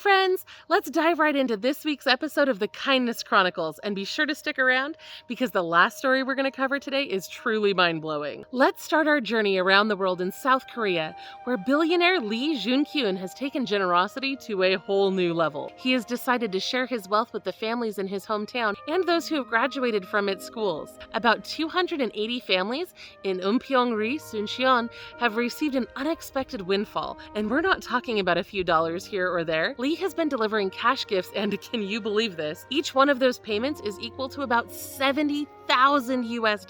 friends, let's dive right into this week's episode of the Kindness Chronicles, and be sure to stick around because the last story we're going to cover today is truly mind-blowing. Let's start our journey around the world in South Korea, where billionaire Lee Jun-kyun has taken generosity to a whole new level. He has decided to share his wealth with the families in his hometown and those who have graduated from its schools. About 280 families in Umpyeong-ri, Suncheon, have received an unexpected windfall, and we're not talking about a few dollars here or there. Lee has been delivering cash gifts, and can you believe this? Each one of those payments is equal to about $70,000 US.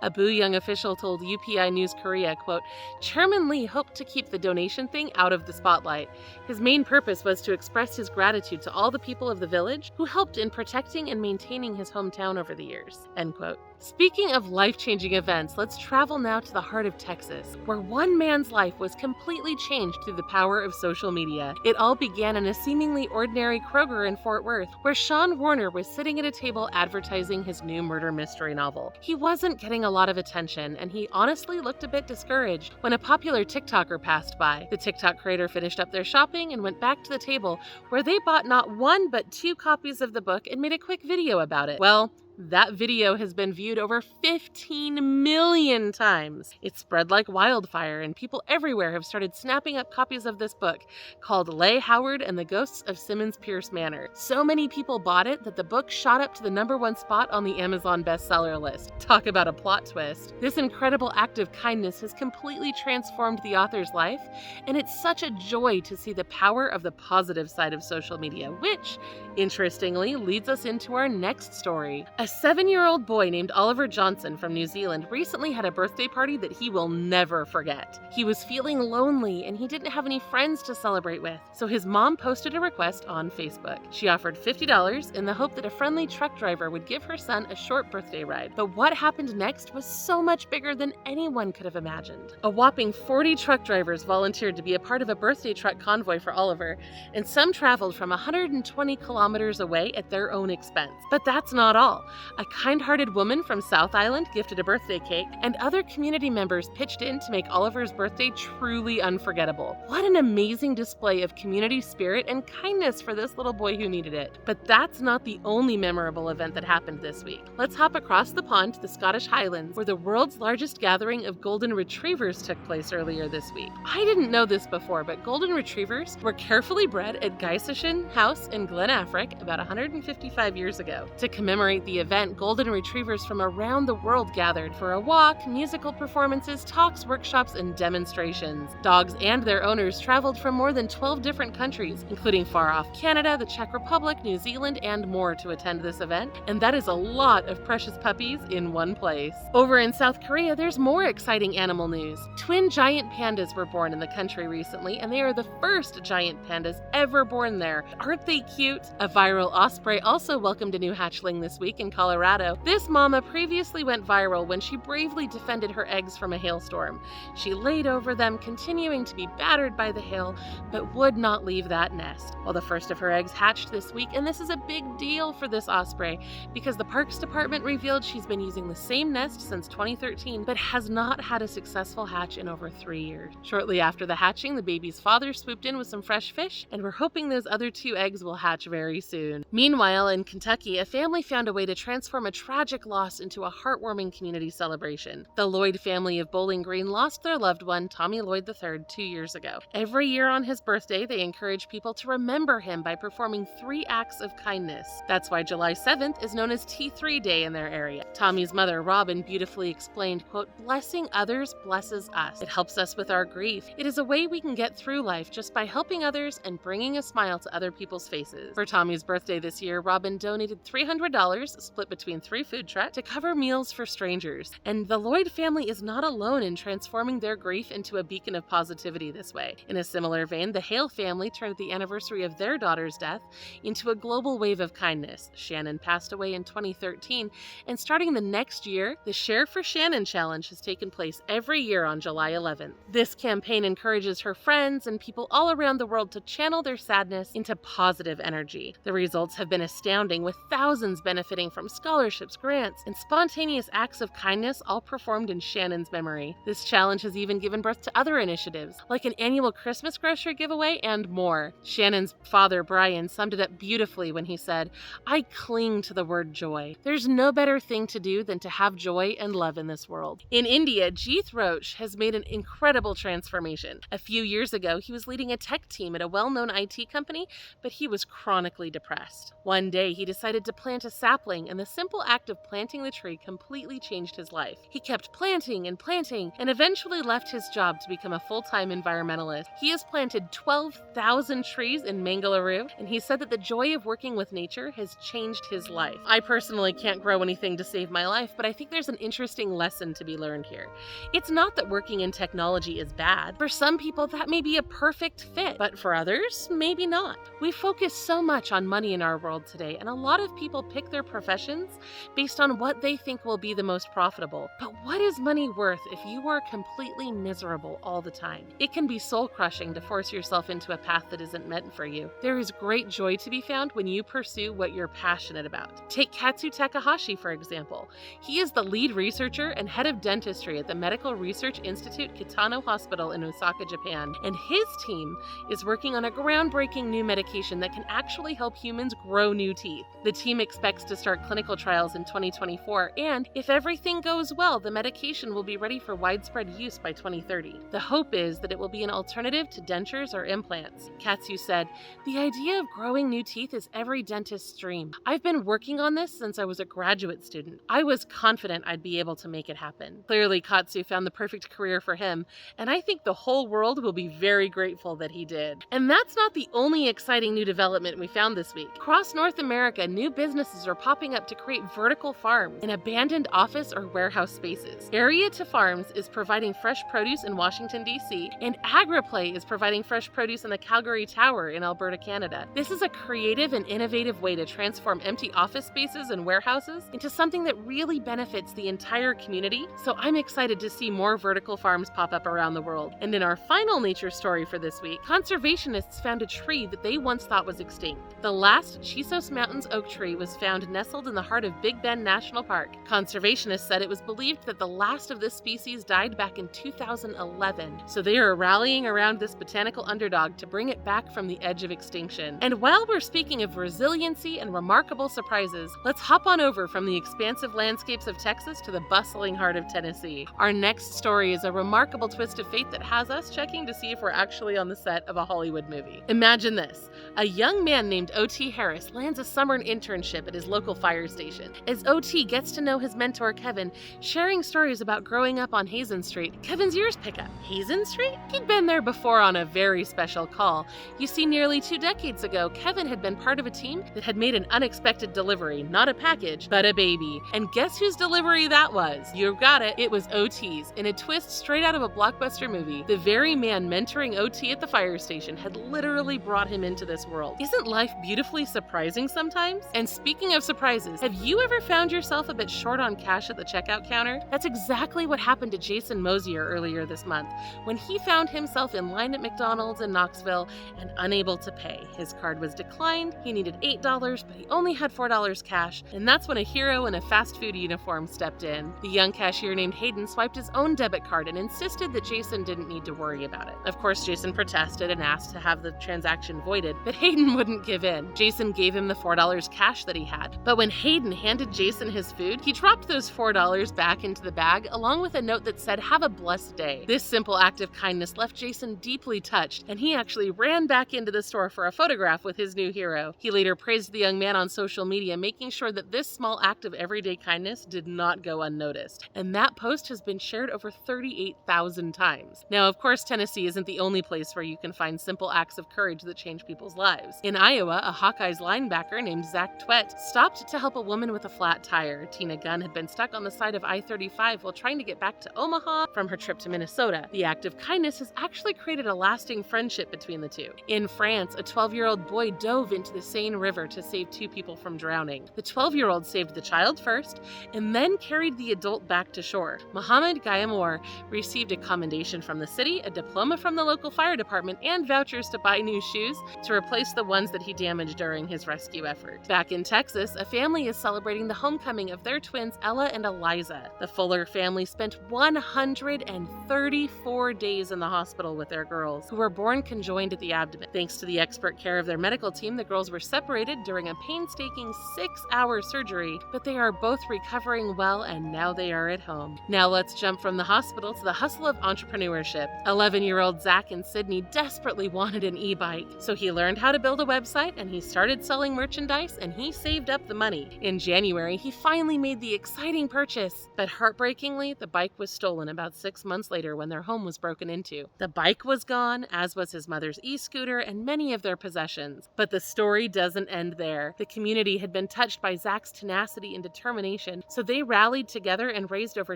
A Buyong official told UPI News Korea, quote, "Chairman Lee hoped to keep the donation thing out of the spotlight. His main purpose was to express his gratitude to all the people of the village who helped in protecting and maintaining his hometown over the years," end quote. Speaking of life-changing events, let's travel now to the heart of Texas, where one man's life was completely changed through the power of social media. It all began in a seemingly ordinary Kroger in Fort Worth, where Sean Warner was sitting at a table advertising his new murder mystery novel. He wasn't getting a lot of attention, and he honestly looked a bit discouraged when a popular TikToker passed by. The TikTok creator finished up their shopping and went back to the table, where they bought not one but 2 copies of the book and made a quick video about it. Well, that video has been viewed over 15 million times. It spread like wildfire, and people everywhere have started snapping up copies of this book, called Leigh Howard and the Ghosts of Simmons Pierce Manor. So many people bought it that the book shot up to the #1 spot on the Amazon bestseller list. Talk about a plot twist. This incredible act of kindness has completely transformed the author's life, and it's such a joy to see the power of the positive side of social media, which, interestingly, leads us into our next story. A 7-year-old boy named Oliver Johnson from New Zealand recently had a birthday party that he will never forget. He was feeling lonely and he didn't have any friends to celebrate with, so his mom posted a request on Facebook. She offered $50 in the hope that a friendly truck driver would give her son a short birthday ride. But what happened next was so much bigger than anyone could have imagined. A whopping 40 truck drivers volunteered to be a part of a birthday truck convoy for Oliver, and some traveled from 120 kilometers away at their own expense. But that's not all. A kind-hearted woman from South Island gifted a birthday cake, and other community members pitched in to make Oliver's birthday truly unforgettable. What an amazing display of community spirit and kindness for this little boy who needed it. But that's not the only memorable event that happened this week. Let's hop across the pond to the Scottish Highlands, where the world's largest gathering of golden retrievers took place earlier this week. I didn't know this before, but golden retrievers were carefully bred at Geisishen House in Glen Affric about 155 years ago. To commemorate the event, golden retrievers from around the world gathered for a walk, musical performances, talks, workshops, and demonstrations. Dogs and their owners traveled from more than 12 different countries, including far-off Canada, the Czech Republic, New Zealand, and more to attend this event, and that is a lot of precious puppies in one place. Over in South Korea, there's more exciting animal news. Twin giant pandas were born in the country recently, and they are the first giant pandas ever born there. Aren't they cute? A viral osprey also welcomed a new hatchling this week in Colorado. This mama previously went viral when she bravely defended her eggs from a hailstorm. She laid over them, continuing to be battered by the hail, but would not leave that nest. Well, the first of her eggs hatched this week, and this is a big deal for this osprey because the Parks Department revealed she's been using the same nest since 2013, but has not had a successful hatch in over 3 years. Shortly after the hatching, the baby's father swooped in with some fresh fish, and we're hoping those other 2 eggs will hatch very soon. Meanwhile, in Kentucky, a family found a way to transform a tragic loss into a heartwarming community celebration. The Lloyd family of Bowling Green lost their loved one, Tommy Lloyd III, 2 years ago. Every year on his birthday, they encourage people to remember him by performing 3 acts of kindness. That's why July 7th is known as T3 Day in their area. Tommy's mother, Robin, beautifully explained, quote, "Blessing others blesses us. It helps us with our grief. It is a way we can get through life just by helping others and bringing a smile to other people's faces." For Tommy's birthday this year, Robin donated $300, split between 3 food trucks, to cover meals for strangers. And the Lloyd family is not alone in transforming their grief into a beacon of positivity this way. In a similar vein, the Hale family turned the anniversary of their daughter's death into a global wave of kindness. Shannon passed away in 2013, and starting the next year, the Share for Shannon Challenge has taken place every year on July 11th. This campaign encourages her friends and people all around the world to channel their sadness into positive energy. The results have been astounding, with thousands benefiting from from scholarships, grants, and spontaneous acts of kindness, all performed in Shannon's memory. This challenge has even given birth to other initiatives, like an annual Christmas grocery giveaway and more. Shannon's father, Brian, summed it up beautifully when he said, "I cling to the word joy. There's no better thing to do than to have joy and love in this world." In India, Jeeth Roach has made an incredible transformation. A few years ago, he was leading a tech team at a well-known IT company, but he was chronically depressed. One day, he decided to plant a sapling, and the simple act of planting the tree completely changed his life. He kept planting and eventually left his job to become a full-time environmentalist. He has planted 12,000 trees in Mangaluru, and he said that the joy of working with nature has changed his life. I personally can't grow anything to save my life, but I think there's an interesting lesson to be learned here. It's not that working in technology is bad. For some people, that may be a perfect fit, but for others, maybe not. We focus so much on money in our world today, and a lot of people pick their professions based on what they think will be the most profitable. But what is money worth if you are completely miserable all the time? It can be soul-crushing to force yourself into a path that isn't meant for you. There is great joy to be found when you pursue what you're passionate about. Take Katsu Takahashi, for example. He is the lead researcher and head of dentistry at the Medical Research Institute Kitano Hospital in Osaka, Japan, and his team is working on a groundbreaking new medication that can actually help humans grow new teeth. The team expects to start clinical trials in 2024, and if everything goes well, the medication will be ready for widespread use by 2030. The hope is that it will be an alternative to dentures or implants. Katsu said, "The idea of growing new teeth is every dentist's dream. I've been working on this since I was a graduate student. I was confident I'd be able to make it happen." Clearly, Katsu found the perfect career for him, and I think the whole world will be very grateful that he did. And that's not the only exciting new development we found this week. Across North America, new businesses are popping up to create vertical farms in abandoned office or warehouse spaces. Area to Farms is providing fresh produce in Washington, D.C., and AgriPlay is providing fresh produce in the Calgary Tower in Alberta, Canada. This is a creative and innovative way to transform empty office spaces and warehouses into something that really benefits the entire community, so I'm excited to see more vertical farms pop up around the world. And in our final nature story for this week, conservationists found a tree that they once thought was extinct. The last Chisos Mountains oak tree was found nestled in the heart of Big Bend National Park. Conservationists said it was believed that the last of this species died back in 2011, so they are rallying around this botanical underdog to bring it back from the edge of extinction. And while we're speaking of resiliency and remarkable surprises, let's hop on over from the expansive landscapes of Texas to the bustling heart of Tennessee. Our next story is a remarkable twist of fate that has us checking to see if we're actually on the set of a Hollywood movie. Imagine this. A young man named O.T. Harris lands a summer internship at his local fire station. As O.T. gets to know his mentor, Kevin, sharing stories about growing up on Hazen Street, Kevin's ears pick up. Hazen Street? He'd been there before on a very special call. You see, nearly 2 decades ago, Kevin had been part of a team that had made an unexpected delivery, not a package, but a baby. And guess whose delivery that was? You got it. It was O.T.'s. In a twist straight out of a blockbuster movie, the very man mentoring O.T. at the fire station had literally brought him into this world. Isn't life beautifully surprising sometimes? And speaking of surprises, have you ever found yourself a bit short on cash at the checkout counter? That's exactly what happened to Jason Mosier earlier this month, when he found himself in line at McDonald's in Knoxville and unable to pay. His card was declined, he needed $8, but he only had $4 cash, and that's when a hero in a fast food uniform stepped in. The young cashier named Hayden swiped his own debit card and insisted that Jason didn't need to worry about it. Of course, Jason protested and asked to have the transaction voided, but Hayden wouldn't give in. Jason gave him the $4 cash that he had, but when Hayden handed Jason his food, he dropped those $4 back into the bag along with a note that said, "Have a blessed day." This simple act of kindness left Jason deeply touched, and he actually ran back into the store for a photograph with his new hero. He later praised the young man on social media, making sure that this small act of everyday kindness did not go unnoticed. And that post has been shared over 38,000 times. Now, of course, Tennessee isn't the only place where you can find simple acts of courage that change people's lives. In Iowa, a Hawkeyes linebacker named Zach Twett stopped to help a woman with a flat tire. Tina Gunn had been stuck on the side of I-35 while trying to get back to Omaha from her trip to Minnesota. The act of kindness has actually created a lasting friendship between the two. In France, a 12-year-old boy dove into the Seine River to save 2 people from drowning. The 12-year-old saved the child first and then carried the adult back to shore. Mohamed Gayamour received a commendation from the city, a diploma from the local fire department, and vouchers to buy new shoes to replace replace the ones that he damaged during his rescue effort. Back in Texas, a family is celebrating the homecoming of their twins Ella and Eliza. The Fuller family spent 134 days in the hospital with their girls, who were born conjoined at the abdomen. Thanks to the expert care of their medical team, the girls were separated during a painstaking 6-hour surgery, but they are both recovering well and now they are at home. Now let's jump from the hospital to the hustle of entrepreneurship. 11-year-old Zach in Sydney desperately wanted an e-bike, so he learned how to build a website and he started selling merchandise and he saved up the money. In January, he finally made the exciting purchase, but heartbreakingly, the bike was stolen about 6 months later when their home was broken into. The bike was gone, as was his mother's e-scooter and many of their possessions. But the story doesn't end there. The community had been touched by Zach's tenacity and determination, so they rallied together and raised over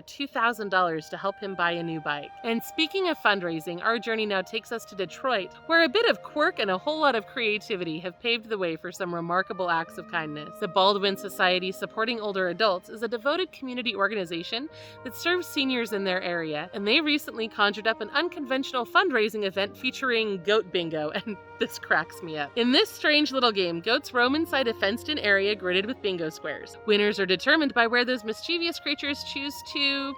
$2,000 to help him buy a new bike. And speaking of fundraising, our journey now takes us to Detroit, where a bit of quirk and a whole lot of creativity have paved the way for some remarkable acts of kindness. The Baldwin Society Supporting Older Adults is a devoted community organization that serves seniors in their area, and they recently conjured up an unconventional fundraising event featuring goat bingo, and this cracks me up. In this strange little game, goats roam inside a fenced-in area gridded with bingo squares. Winners are determined by where those mischievous creatures choose to,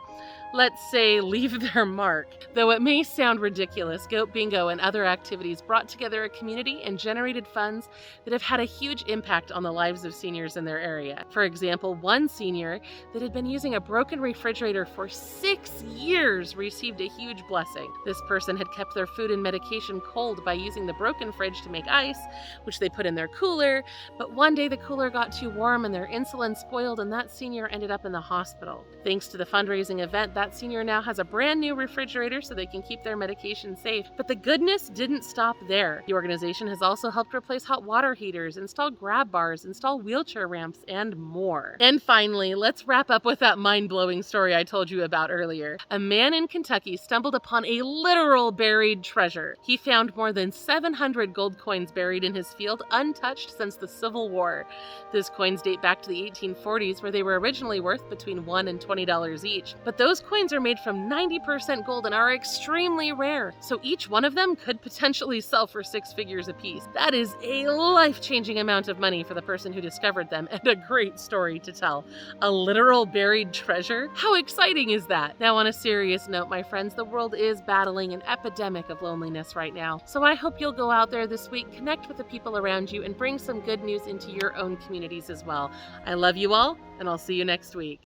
let's say, leave their mark. Though it may sound ridiculous, goat bingo and other activities brought together a community and generated funds that have had a huge impact on the lives of seniors in their area. For example, one senior that had been using a broken refrigerator for 6 years received a huge blessing. This person had kept their food and medication cold by using the broken fridge to make ice, which they put in their cooler, but one day the cooler got too warm and their insulin spoiled and that senior ended up in the hospital. Thanks to the fundraising event, that senior now has a brand new refrigerator so they can keep their medication safe. But the goodness didn't stop there. The organization has also helped replace hot water heaters, install grab bars, install wheelchair ramps, and more. And finally, let's wrap up with that mind-blowing story I told you about earlier. A man in Kentucky stumbled upon a literal buried treasure. He found more than 700 gold coins buried in his field, untouched since the Civil War. Those coins date back to the 1840s, where they were originally worth between $1 and $20 each. But those coins are made from 90% gold and are extremely rare, so each one of them could potentially sell for 6 figures apiece. That is a life-changing amount of money for the person who discovered them, and a great story to tell. A literal buried treasure? How exciting is that? Now, on a serious note, my friends, the world is battling an epidemic of loneliness right now, so I hope you'll go out there this week, connect with the people around you, and bring some good news into your own communities as well. I love you all, and I'll see you next week.